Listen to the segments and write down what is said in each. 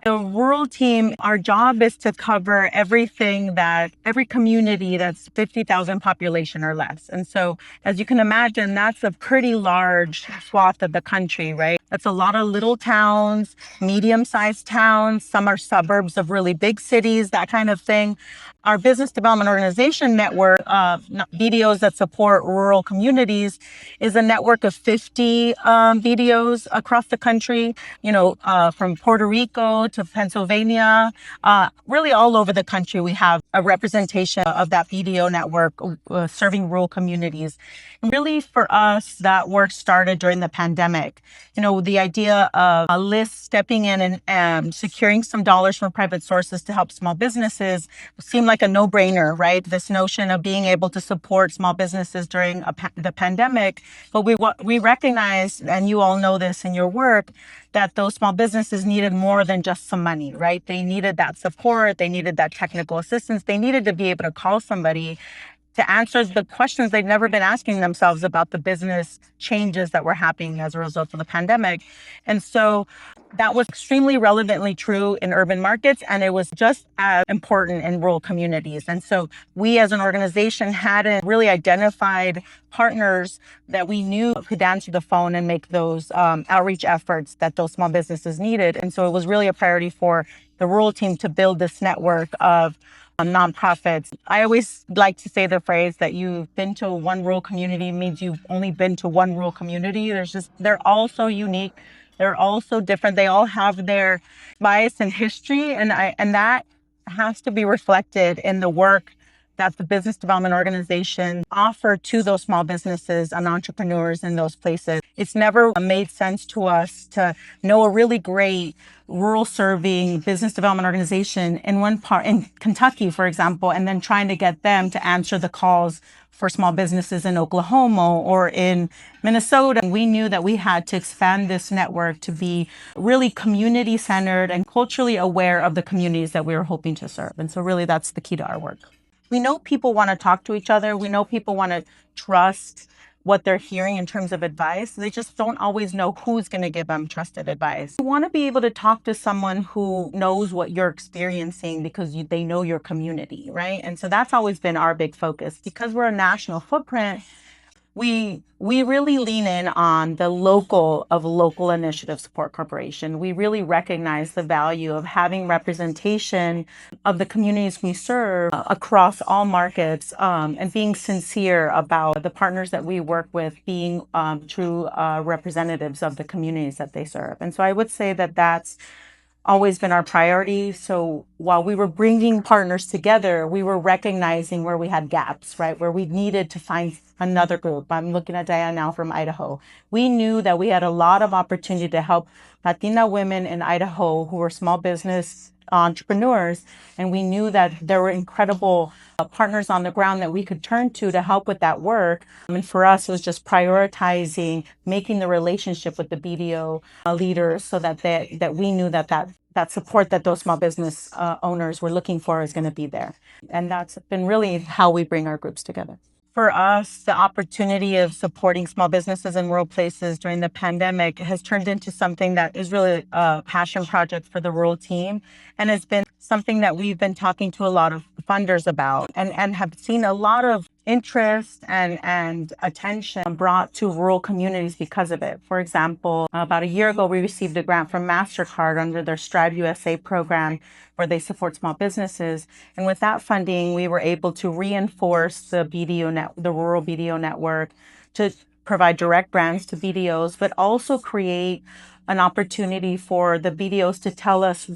The rural team, our job is to cover every community that's 50,000 population or less. And so, as you can imagine, that's a pretty large swath of the country, right? That's a lot of little towns, medium-sized towns. Some are suburbs of really big cities, that kind of thing. Our business development organization network of BDOs that support rural communities is a network of 50 BDOs across the country, from Puerto Rico to Pennsylvania, really all over the country. We have a representation of that BDO network serving rural communities. And really, for us, that work started during the pandemic. The idea of a list stepping in and securing some dollars from private sources to help small businesses seemed like a no-brainer, right? This notion of being able to support small businesses during the pandemic. But we recognize, and you all know this in your work, that those small businesses needed more than just some money, right? They needed that support. They needed that technical assistance. They needed to be able to call somebody to answer the questions they'd never been asking themselves about the business changes that were happening as a result of the pandemic. And so that was extremely relevantly true in urban markets, and it was just as important in rural communities. And so we as an organization hadn't really identified partners that we knew could answer the phone and make those outreach efforts that those small businesses needed. And so it was really a priority for the rural team to build this network of nonprofits. I always like to say the phrase that you've been to one rural community means you've only been to one rural community. They're all so unique. They're all so different. They all have their bias and history, and that has to be reflected in the work that the business development organization offer to those small businesses and entrepreneurs in those places. It's never made sense to us to know a really great rural serving business development organization in one part in Kentucky, for example, and then trying to get them to answer the calls for small businesses in Oklahoma or in Minnesota. We knew that we had to expand this network to be really community centered and culturally aware of the communities that we were hoping to serve. And so really that's the key to our work. We know people want to talk to each other. We know people want to trust what they're hearing in terms of advice. They just don't always know who's going to give them trusted advice. You want to be able to talk to someone who knows what you're experiencing because they know your community, right? And so that's always been our big focus. Because we're a national footprint, we really lean in on the local initiative support corporation. We really recognize the value of having representation of the communities we serve across all markets, and being sincere about the partners that we work with being true representatives of the communities that they serve. And so I would say that that's always been our priority. So while we were bringing partners together, we were recognizing where we had gaps, right? Where we needed to find another group. I'm looking at Diane now from Idaho. We knew that we had a lot of opportunity to help Latina women in Idaho who were small business entrepreneurs. And we knew that there were incredible partners on the ground that we could turn to help with that work. And for us, it was just prioritizing making the relationship with the BDO leaders so that we knew that support that those small business owners were looking for is going to be there. And that's been really how we bring our groups together. For us, the opportunity of supporting small businesses in rural places during the pandemic has turned into something that is really a passion project for the rural team, and has been something that we've been talking to a lot of funders about and have seen a lot of interest and attention brought to rural communities because of it. For example, about a year ago, we received a grant from MasterCard under their Strive USA program where they support small businesses. And with that funding, we were able to reinforce the rural BDO network to provide direct grants to BDOs, but also create an opportunity for the BDOs to tell us,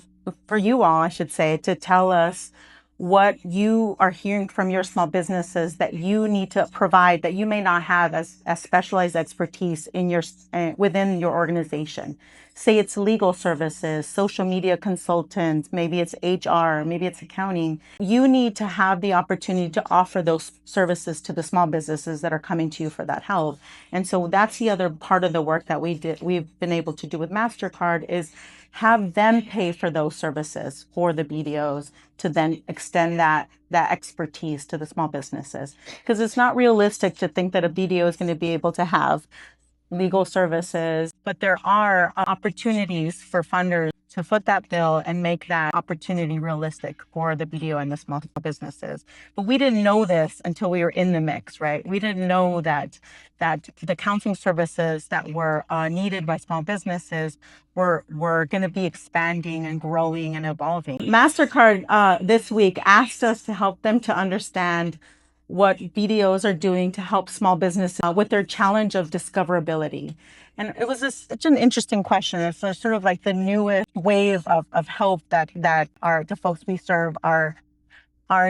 for you all, I should say, to tell us what you are hearing from your small businesses that you need to provide that you may not have as specialized expertise within your organization. Say it's legal services, social media consultants, maybe it's HR, maybe it's accounting. You need to have the opportunity to offer those services to the small businesses that are coming to you for that help. And so that's the other part of the work that we've been able to do with MasterCard is have them pay for those services for the BDOs to then extend that expertise to the small businesses. Because it's not realistic to think that a BDO is going to be able to have legal services, but there are opportunities for funders to foot that bill and make that opportunity realistic for the BDO and the small businesses. But we didn't know this until we were in the mix, right? We didn't know that the counseling services that were needed by small businesses were going to be expanding and growing and evolving. MasterCard this week asked us to help them to understand what BDOs are doing to help small businesses with their challenge of discoverability. And it was such an interesting question. It's sort of like the newest wave of help that the folks we serve are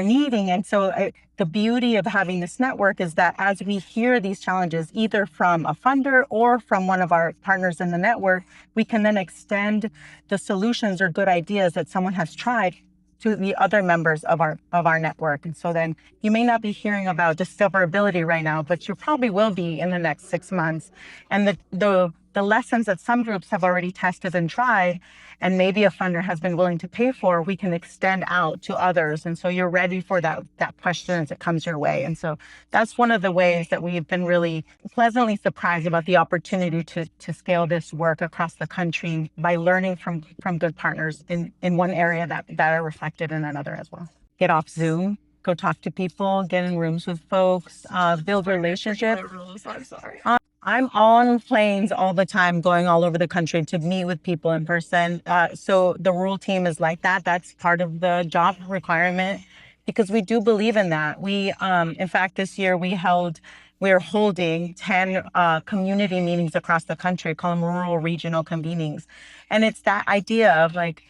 needing. And so the beauty of having this network is that as we hear these challenges, either from a funder or from one of our partners in the network, we can then extend the solutions or good ideas that someone has tried to the other members of our network. And so then you may not be hearing about discoverability right now, but you probably will be in the next 6 months. And the lessons that some groups have already tested and tried, and maybe a funder has been willing to pay for, we can extend out to others. And so you're ready for that question as it comes your way. And so that's one of the ways that we've been really pleasantly surprised about the opportunity to scale this work across the country by learning from good partners in one area that are reflected in another as well. Get off Zoom, go talk to people, get in rooms with folks, build relationships. I'm sorry. I'm on planes all the time, going all over the country to meet with people in person. So the rural team is like that. That's part of the job requirement because we do believe in that. In fact, this year we're holding 10 community meetings across the country, call them rural regional convenings. And it's that idea of like,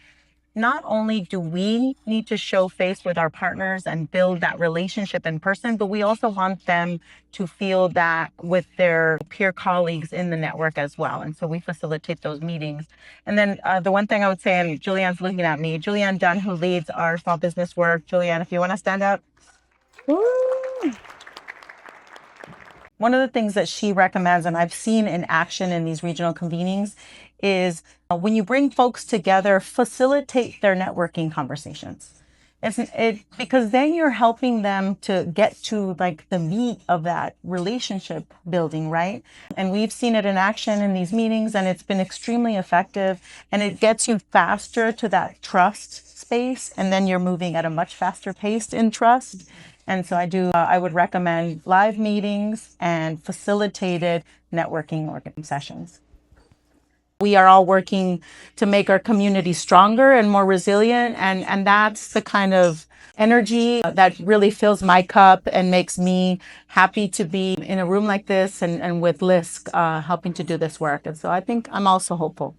not only do we need to show face with our partners and build that relationship in person, but we also want them to feel that with their peer colleagues in the network as well. And so we facilitate those meetings. And then the one thing I would say, and Julianne's looking at me, Julianne Dunn, who leads our small business work. Julianne, if you want to stand up. Woo! One of the things that she recommends, and I've seen in action in these regional convenings, is when you bring folks together, facilitate their networking conversations. Because then you're helping them to get to like the meat of that relationship building, right? And we've seen it in action in these meetings, and it's been extremely effective. And it gets you faster to that trust space, and then you're moving at a much faster pace in trust. And so I would recommend live meetings and facilitated networking sessions. We are all working to make our community stronger and more resilient. And that's the kind of energy that really fills my cup and makes me happy to be in a room like this and with LISC helping to do this work. And so I think I'm also hopeful.